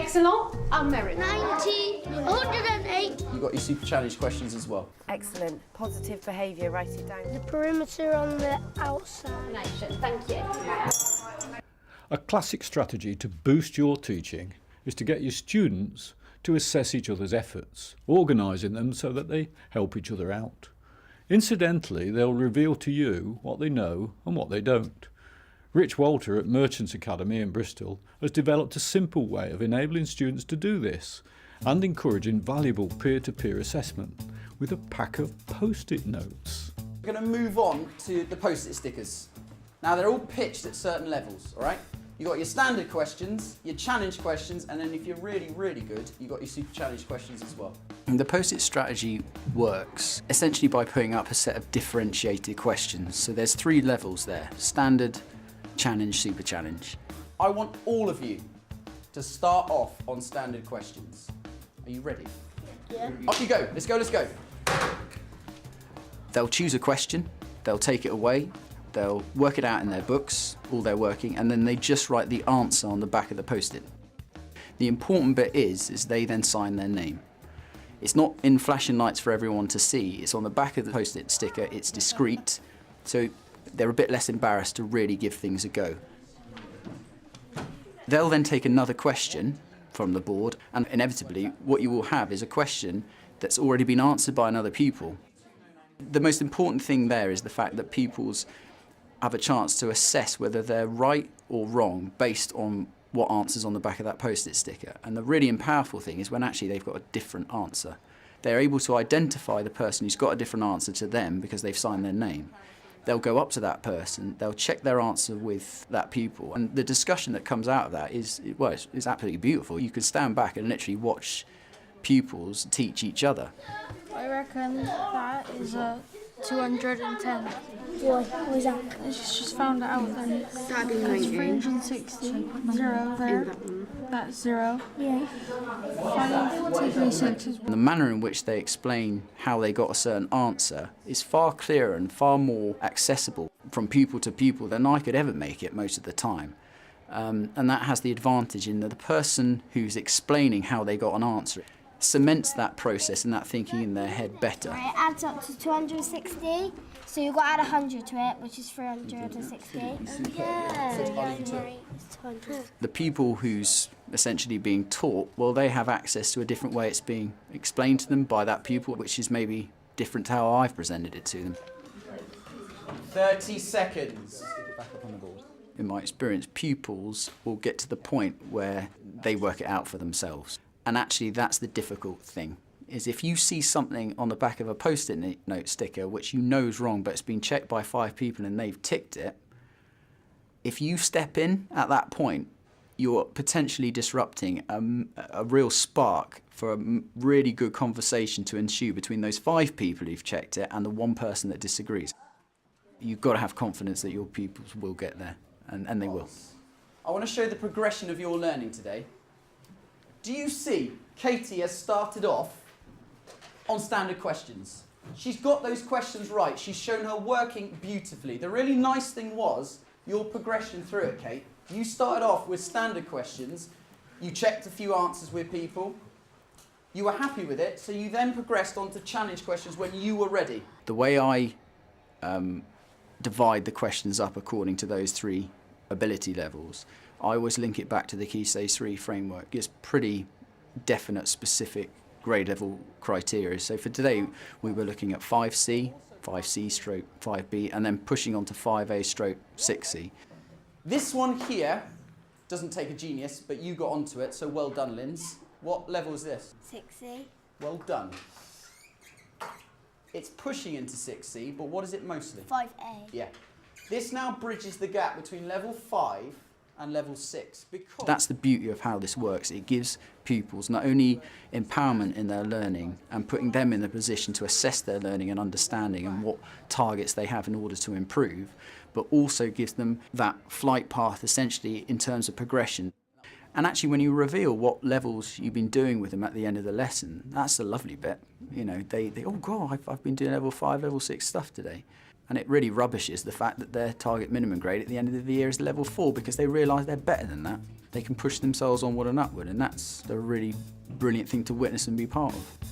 Excellent and merit. 90, 108. You got your super challenge questions as well. Excellent. Positive behaviour, write it down. The perimeter on the outside. Thank you. A classic strategy to boost your teaching is to get your students to assess each other's efforts, organising them so that they help each other out. Incidentally, they'll reveal to you what they know and what they don't. Rich Walter at Merchants Academy in Bristol has developed a simple way of enabling students to do this and encouraging valuable peer-to-peer assessment with a pack of post-it notes. We're going to move on to the post-it stickers. Now they're all pitched at certain levels, all right? You've got your standard questions, your challenge questions, and then if you're really, really good, you've got your super challenge questions as well. The post-it strategy works essentially by putting up a set of differentiated questions. So there's 3 levels there: standard, challenge, super challenge. I want all of you to start off on standard questions. Are you ready? Yeah. Off you go. Let's go, let's go. They'll choose a question, they'll take it away, they'll work it out in their books, all their working, and then they just write the answer on the back of the post-it. The important bit is they then sign their name. It's not in flashing lights for everyone to see, it's on the back of the post-it sticker, it's discreet, so they're a bit less embarrassed to really give things a go. They'll then take another question from the board, and inevitably what you will have is a question that's already been answered by another pupil. The most important thing there is the fact that pupils have a chance to assess whether they're right or wrong based on what answers on the back of that post-it sticker. And the really powerful thing is when actually they've got a different answer. They're able to identify the person who's got a different answer to them because they've signed their name. They'll go up to that person, they'll check their answer with that pupil, and the discussion that comes out of that is, well, it's absolutely beautiful. You can stand back and literally watch pupils teach each other. I reckon that is a 210. Why? What is that? I just found it out then. That'd be That's 90. 360. 0 there. That's 0. Yeah. 5, 2, 3, 6 is And the manner in which they explain how they got a certain answer is far clearer and far more accessible from pupil to pupil than I could ever make it most of the time. And that has the advantage in that the person who's explaining how they got an answer cements that process and that thinking in their head better. It adds up to 260, so you've got to add 100 to it, which is 360. Yeah. The pupil who's essentially being taught, well, they have access to a different way it's being explained to them by that pupil, which is maybe different to how I've presented it to them. 30 seconds. Back up on the board. In my experience, pupils will get to the point where they work it out for themselves. And actually, that's the difficult thing, is if you see something on the back of a post-it note sticker which you know is wrong, but it's been checked by 5 people and they've ticked it, if you step in at that point, you're potentially disrupting a real spark for a really good conversation to ensue between those 5 people who've checked it and the 1 person that disagrees. You've got to have confidence that your pupils will get there, and they will. I want to show the progression of your learning today. Do you see Katie has started off on standard questions? She's got those questions right. She's shown her working beautifully. The really nice thing was your progression through it, Kate. You started off with standard questions. You checked a few answers with people. You were happy with it, so you then progressed on to challenge questions when you were ready. The way I divide the questions up according to those 3 ability levels, I always link it back to the Key Stage 3 framework. It's pretty definite, specific grade level criteria. So for today, we were looking at 5C, 5C stroke 5B, and then pushing on to 5A stroke 6C. This one here doesn't take a genius, but you got onto it, so well done, Linz. What level is this? 6C. Well done. It's pushing into 6C, but what is it mostly? 5A. Yeah. This now bridges the gap between level 5 and level 6. Because that's the beauty of how this works. It gives pupils not only empowerment in their learning and putting them in the position to assess their learning and understanding and what targets they have in order to improve, but also gives them that flight path essentially in terms of progression. And actually when you reveal what levels you've been doing with them at the end of the lesson, that's the lovely bit. You know, they oh God, I've been doing level 5, level 6 stuff today. And it really rubbishes the fact that their target minimum grade at the end of the year is level 4 because they realise they're better than that. They can push themselves onward and upward, and that's a really brilliant thing to witness and be part of.